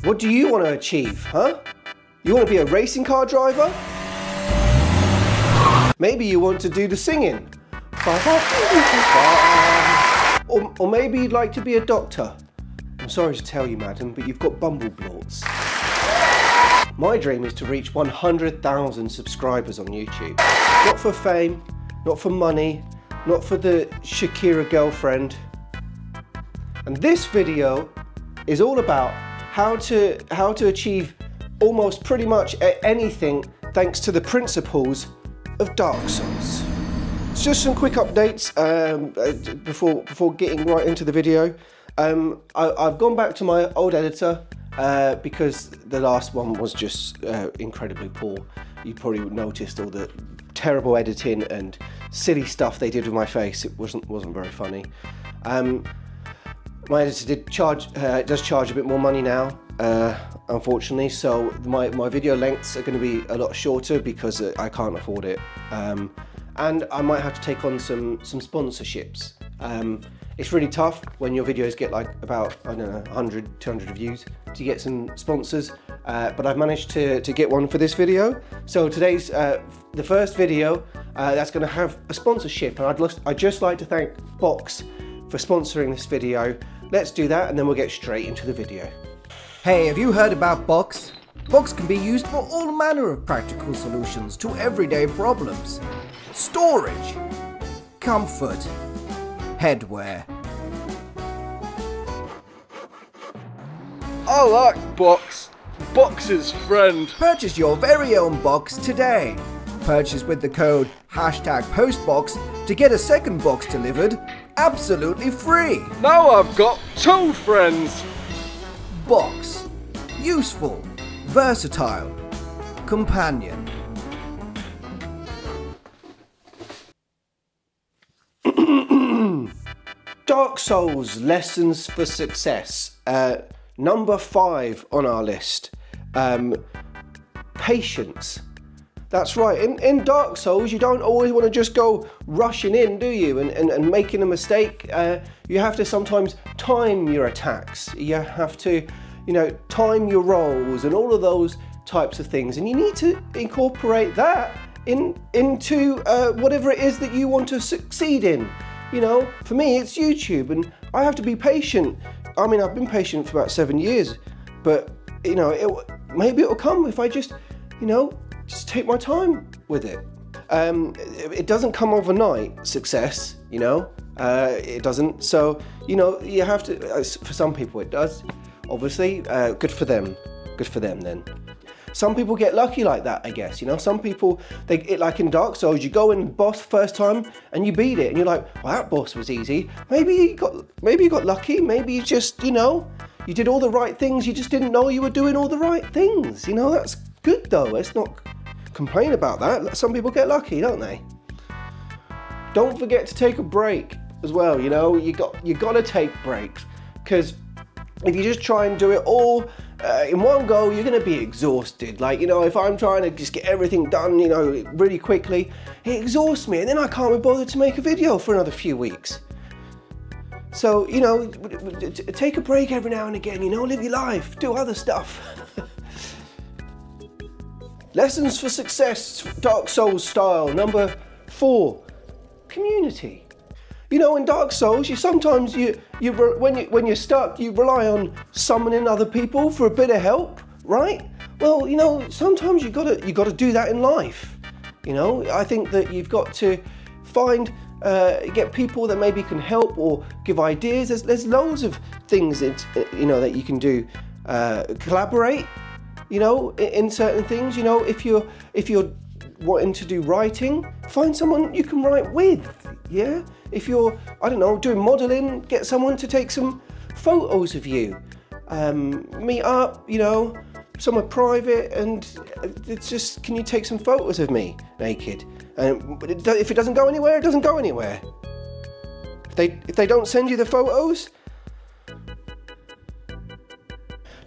What do you want to achieve, huh? You want to be a racing car driver? Maybe you want to do the singing. Or maybe you'd like to be a doctor. I'm sorry to tell you, madam, but you've got bumbleblorts. My dream is to reach 100,000 subscribers on YouTube. Not for fame, not for money, not for the Shakira girlfriend. And this video is all about how to achieve almost pretty much anything thanks to the principles of Dark Souls. So just some quick updates before getting right into the video. I've gone back to my old editor because the last one was just incredibly poor. You probably noticed all the terrible editing and silly stuff they did with my face. It wasn't very funny. My editor does charge a bit more money now, unfortunately, so my video lengths are going to be a lot shorter because I can't afford it. And I might have to take on some sponsorships. It's really tough when your videos get like about, I don't know, 100, 200 views to get some sponsors, but I've managed to get one for this video. So today's the first video that's going to have a sponsorship, and I'd just like to thank Box for sponsoring this video. Let's do that and then we'll get straight into the video. Hey, have you heard about Box? Box can be used for all manner of practical solutions to everyday problems. Storage, comfort, headwear. I like Box. Box's friend. Purchase your very own box today. Purchase with the code #postbox to get a second box delivered absolutely free. Now I've got 2 friends. Box. Useful, versatile, companion. Dark Souls Lessons for Success. Number 5 on our list. Patience. That's right, in Dark Souls you don't always want to just go rushing in, do you, and making a mistake. You have to sometimes time your attacks, you have to, you know, time your rolls and all of those types of things, and you need to incorporate that into whatever it is that you want to succeed in. You know, for me it's YouTube, and I have to be patient. I mean, I've been patient for about 7 years, but you know, maybe it'll come if I just, you know, just take my time with it. It doesn't come overnight, success, you know, it doesn't. So, you know, you have to, for some people it does, obviously, good for them then. Some people get lucky like that, I guess, you know. Some people, like in Dark Souls, you go in boss first time and you beat it and you're like, well, that boss was easy. Maybe you got lucky, maybe you just, you know, you did all the right things, you just didn't know you were doing all the right things, you know. That's good though, let's not complain about that. Some people get lucky, don't they? Don't forget to take a break as well, you know. You got to take breaks, because if you just try and do it all in one go, you're going to be exhausted. Like, you know, if I'm trying to just get everything done, you know, really quickly, it exhausts me, and then I can't be bothered to make a video for another few weeks. So, you know, take a break every now and again, you know, live your life, do other stuff. Lessons for Success, Dark Souls style. Number 4, community. You know, in Dark Souls, sometimes when you're stuck, you rely on summoning other people for a bit of help, right? Well, you know, sometimes you gotta do that in life. You know, I think that you've got to find, get people that maybe can help or give ideas. There's loads of things that, you know, that you can do. Collaborate. You know, in certain things, you know, if you're wanting to do writing, find someone you can write with, yeah? If you're, I don't know, doing modelling, get someone to take some photos of you. Meet up, you know, somewhere private, and it's just, can you take some photos of me naked? And if it doesn't go anywhere, it doesn't go anywhere. If they don't send you the photos.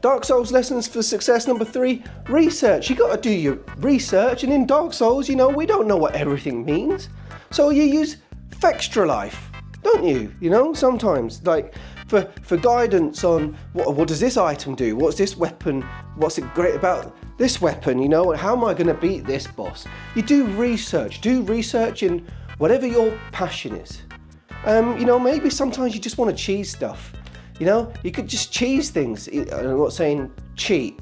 Dark Souls Lessons for Success number 3, research. You got to do your research, and in Dark Souls, you know, we don't know what everything means. So you use Fextra Life, don't you? You know, sometimes, like, for guidance on what does this item do? What's this weapon? What's it great about this weapon? You know, how am I going to beat this boss? You do research in whatever your passion is. You know, maybe sometimes you just want to cheese stuff. You know, you could just cheese things. I'm not saying cheat.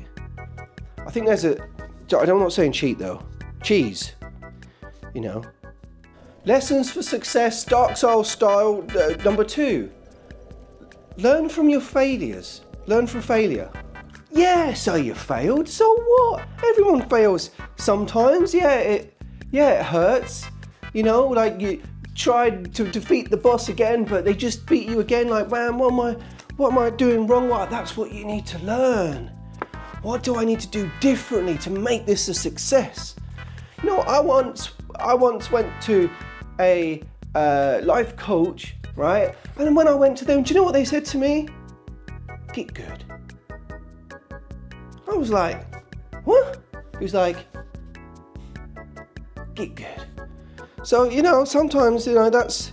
I think there's I'm not saying cheat though. Cheese. You know. Lessons for success, Dark Souls style, number 2. Learn from your failures. Learn from failure. Yeah, so you failed, so what? Everyone fails sometimes. Yeah, it hurts. You know, like you tried to defeat the boss again, but they just beat you again. Like, man, what am I doing wrong? Well, that's what you need to learn. What do I need to do differently to make this a success? You know, I once went to a life coach, right? And when I went to them, do you know what they said to me? Get good. I was like, what? He was like, get good. So, you know, sometimes, you know, that's,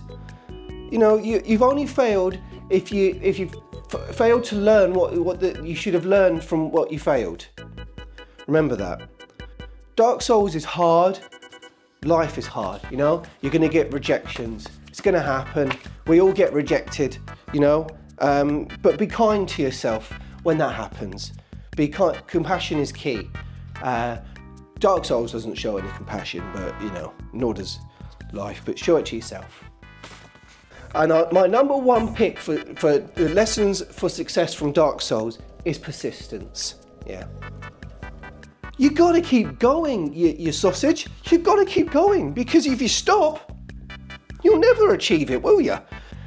you know, you've only failed if you've failed to learn what you should have learned from what you failed. Remember that. Dark Souls is hard. Life is hard, you know. You're going to get rejections. It's going to happen. We all get rejected, you know. But be kind to yourself when that happens. Be kind. Compassion is key. Dark Souls doesn't show any compassion, but you know, nor does life. But show it to yourself. And my number 1 pick for the lessons for success from Dark Souls is persistence. Yeah. You got to keep going, you sausage. You've got to keep going, because if you stop, you'll never achieve it, will you?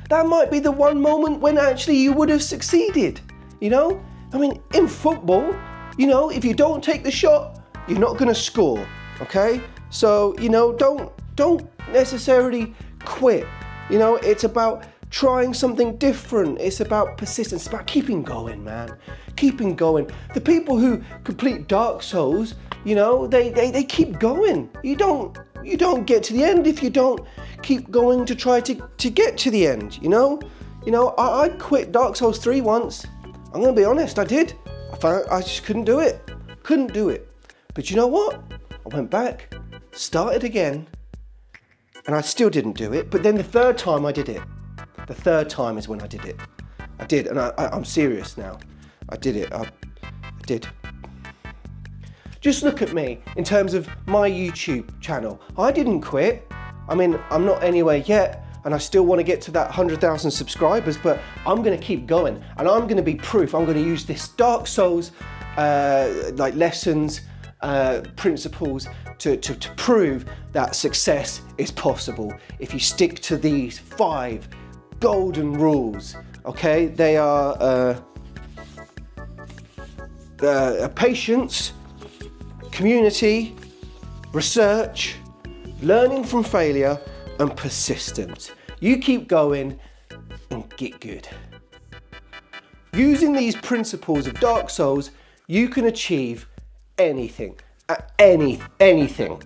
That might be the one moment when actually you would have succeeded, you know? I mean, in football, you know, if you don't take the shot, you're not going to score, okay? So, you know, don't necessarily quit. You know, it's about trying something different. It's about persistence. It's about keeping going, man. Keeping going. The people who complete Dark Souls, you know, they keep going. You don't get to the end if you don't keep going to try to get to the end, you know? You know, I quit Dark Souls 3 once. I'm going to be honest, I did. I just couldn't do it. Couldn't do it. But you know what? I went back, started again, and I still didn't do it. But then the 3rd time I did it. The 3rd time is when I did it. I did, and I'm serious now. I did it. I did. Just look at me in terms of my YouTube channel. I didn't quit. I mean, I'm not anywhere yet, and I still want to get to that 100,000 subscribers, but I'm going to keep going, and I'm going to be proof. I'm going to use this Dark Souls like lessons, principles to prove that success is possible if you stick to these 5 golden rules. Okay, they are patience, community, research, learning from failure, and persistence. You keep going and get good. Using these principles of Dark Souls, you can achieve anything. Anything.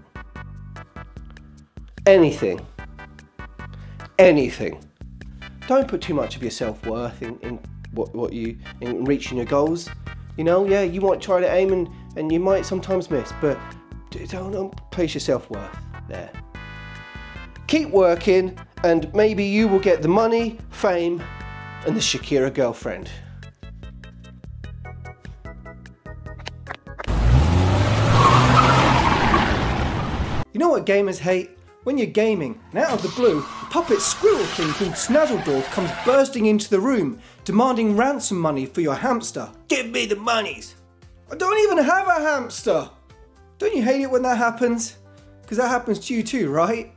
Don't put too much of your self-worth in in reaching your goals. You know, yeah, you might try to aim and you might sometimes miss, but don't place your self-worth there. Keep working, and maybe you will get the money, fame, and the Shakira girlfriend. You know what gamers hate? When you're gaming, and out of the blue, a puppet squirrel thing called Snazzledorf comes bursting into the room, demanding ransom money for your hamster. Give me the monies! I don't even have a hamster! Don't you hate it when that happens? Because that happens to you too, right?